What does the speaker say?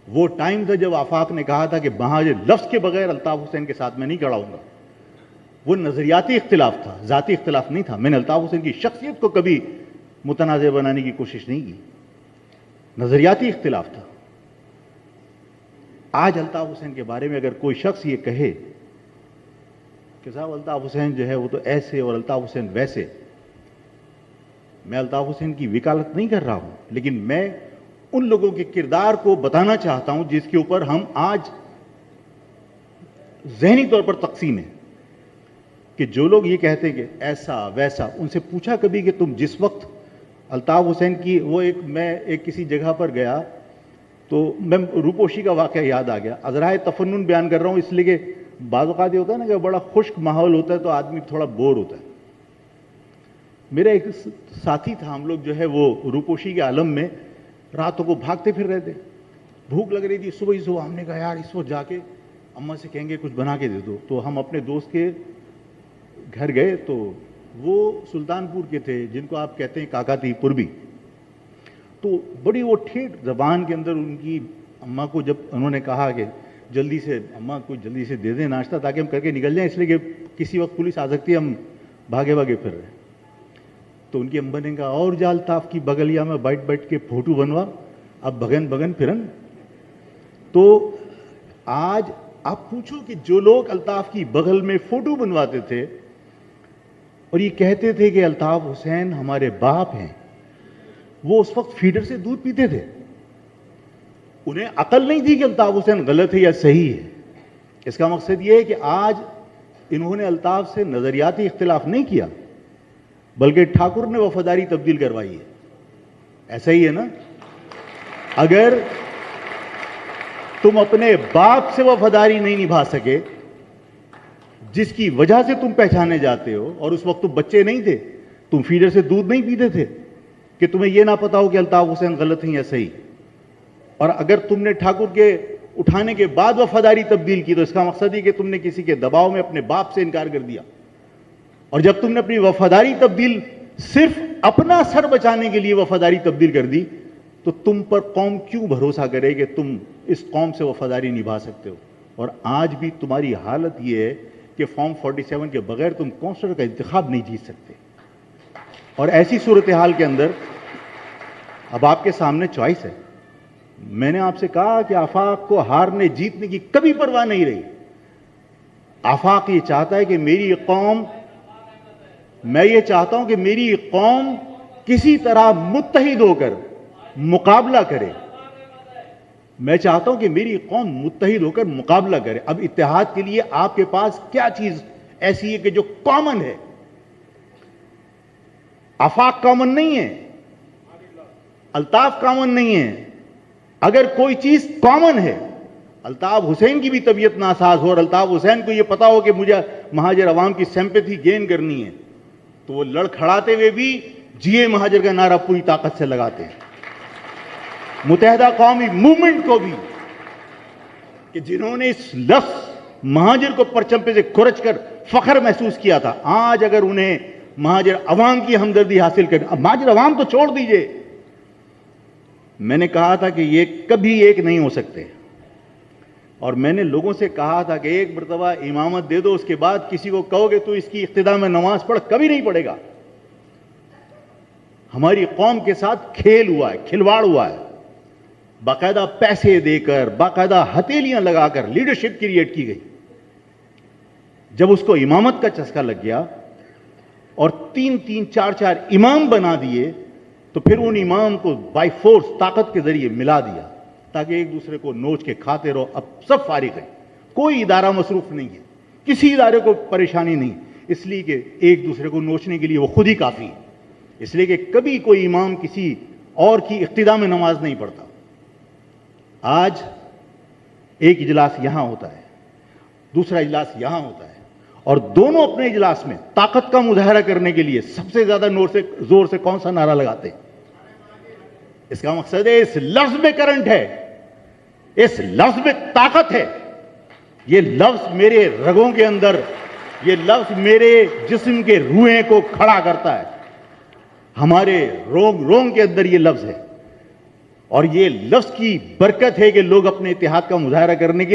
وہ ٹائم تھا جب آفاق نے کہا تھا کہ مہاجر لفظ کے بغیر الطاف حسین کے ساتھ میں نہیں کھڑا ہوں گا. وہ نظریاتی اختلاف تھا, ذاتی اختلاف نہیں تھا. میں نے الطاف حسین کی شخصیت کو کبھی متنازع بنانے کی کوشش نہیں کی, نظریاتی اختلاف تھا. آج الطاف حسین کے بارے میں اگر کوئی شخص یہ کہے کہ صاحب الطاف حسین جو ہے وہ تو ایسے اور الطاف حسین ویسے, میں الطاف حسین کی وکالت نہیں کر رہا ہوں, لیکن میں ان لوگوں کے کردار کو بتانا چاہتا ہوں جس کے اوپر ہم آج ذہنی طور پر تقسیم ہیں. کہ جو لوگ یہ کہتے ہیں کہ ایسا ویسا, ان سے پوچھا کبھی کہ تم جس وقت الطاف حسین کی میں ایک کسی جگہ پر گیا تو میں روپوشی کا واقعہ یاد آ گیا. ازرائے تفنن بیان کر رہا ہوں اس لیے کہ بعض اوقات یہ ہوتا ہے نا کہ بڑا خشک ماحول ہوتا ہے تو آدمی تھوڑا بور ہوتا ہے. میرا ایک ساتھی تھا, ہم لوگ جو ہے وہ روپوشی کے عالم میں راتوں کو بھاگتے پھر رہے تھے. بھوک لگ رہی تھی صبح ہی صبح, ہم نے کہا یار اس وقت جا کے اماں سے کہیں گے کچھ بنا کے دے دو. تو ہم اپنے دوست کے گھر گئے تو وہ سلطان پور کے تھے جن کو آپ کہتے ہیں کاکاتی پوربی. تو بڑی وہ ٹھیٹ زبان کے اندر ان کی اماں کو جب انہوں نے کہا کہ جلدی سے اماں کو جلدی سے دے دیں ناشتہ تاکہ ہم کر کے نکل جائیں, اس لیے کہ کسی وقت پولیس آ سکتی ہے, ہم بھاگے بھاگے پھر رہے. تو ان کی اماں نے کہا اور جا الطاف کی بغلیا میں بیٹھ بیٹھ کے فوٹو بنوا, اب بغن بغن پھرن. تو آج آپ پوچھو کہ جو لوگ الطاف کی بغل میں فوٹو بنواتے تھے اور یہ کہتے تھے کہ الطاف حسین ہمارے باپ ہیں, وہ اس وقت فیڈر سے دودھ پیتے تھے. انہیں عقل نہیں تھی کہ الطاف حسین غلط ہے یا صحیح ہے. اس کا مقصد یہ ہے کہ آج انہوں نے الطاف سے نظریاتی اختلاف نہیں کیا بلکہ ٹھاکر نے وفاداری تبدیل کروائی ہے. ایسا ہی ہے نا؟ اگر تم اپنے باپ سے وفاداری نہیں نبھا سکے جس کی وجہ سے تم پہچانے جاتے ہو, اور اس وقت تم بچے نہیں تھے, تم فیڈر سے دودھ نہیں پیتے تھے, کہ تمہیں یہ نہ پتا ہو کہ الطاف حسین غلط ہیں یا صحیح, اور اگر تم نے ٹھاکر کے اٹھانے کے بعد وفاداری تبدیل کی تو اس کا مقصد یہ کہ تم نے کسی کے دباؤ میں اپنے باپ سے انکار کر دیا. اور جب تم نے اپنی وفاداری تبدیل صرف اپنا سر بچانے کے لیے وفاداری تبدیل کر دی تو تم پر قوم کیوں بھروسہ کرے کہ تم اس قوم سے وفاداری نبھا سکتے ہو. اور آج بھی تمہاری حالت یہ ہے کہ فارم 47 کے بغیر تم کونسلر کا انتخاب نہیں جیت سکتے. اور ایسی صورتحال کے اندر اب آپ کے سامنے چوائس ہے. میں نے آپ سے کہا کہ آفاق کو ہارنے جیتنے کی کبھی پرواہ نہیں رہی. آفاق یہ چاہتا ہے کہ میں یہ چاہتا ہوں کہ میری قوم کسی طرح متحد ہو کر مقابلہ کرے. میں چاہتا ہوں کہ میری قوم متحد ہو کر مقابلہ کرے. اب اتحاد کے لیے آپ کے پاس کیا چیز ایسی ہے کہ جو کامن ہے؟ آفاق کامن نہیں ہے, الطاف کامن نہیں ہے. اگر کوئی چیز کامن ہے, الطاف حسین کی بھی طبیعت ناساز ہو اور الطاف حسین کو یہ پتا ہو کہ مجھے مہاجر عوام کی سمپیتھی گین کرنی ہے, تو وہ لڑ کھڑاتے ہوئے بھی جیے مہاجر کا نعرہ پوری طاقت سے لگاتے ہیں. متحدہ قومی موومنٹ کو بھی کہ جنہوں نے اس لفظ مہاجر کو پرچم پہ سے کھرچ کر فخر محسوس کیا تھا, آج اگر انہیں مہاجر عوام کی ہمدردی حاصل کرنا, اب مہاجر عوام تو چھوڑ دیجئے, میں نے کہا تھا کہ یہ کبھی ایک نہیں ہو سکتے. اور میں نے لوگوں سے کہا تھا کہ ایک مرتبہ امامت دے دو, اس کے بعد کسی کو کہو گے تو اس کی اقتدا میں نماز پڑھ, کبھی نہیں پڑھے گا. ہماری قوم کے ساتھ کھیل ہوا ہے, کھلواڑ ہوا ہے. باقاعدہ پیسے دے کر, باقاعدہ ہتھیلیاں لگا کر لیڈرشپ کریٹ کی گئی. جب اس کو امامت کا چسکا لگ گیا اور 3-3, 4-4 امام بنا دیے تو پھر ان امام کو بائی فورس طاقت کے ذریعے ملا دیا تاکہ ایک دوسرے کو نوچ کے کھاتے رہو. اب سب فارغ ہیں, کوئی ادارہ مصروف نہیں ہے, کسی ادارے کو پریشانی نہیں, اس لیے کہ ایک دوسرے کو نوچنے کے لیے وہ خود ہی کافی ہے. اس لیے کہ کبھی کوئی امام کسی اور کی اقتدا میں نماز نہیں پڑھتا. آج ایک اجلاس یہاں ہوتا ہے, دوسرا اجلاس یہاں ہوتا ہے, اور دونوں اپنے اجلاس میں طاقت کا مظاہرہ کرنے کے لیے سب سے زیادہ زور سے کون سا نعرہ لگاتے ہیں؟ اس کا مقصد ہے اس لفظ میں کرنٹ ہے, اس لفظ میں طاقت ہے. یہ لفظ میرے رگوں کے اندر, یہ لفظ میرے جسم کے روئیں کو کھڑا کرتا ہے. ہمارے رونگ کے اندر یہ لفظ ہے. اور یہ لفظ کی برکت ہے کہ لوگ اپنے اتحاد کا مظاہرہ کرنے کے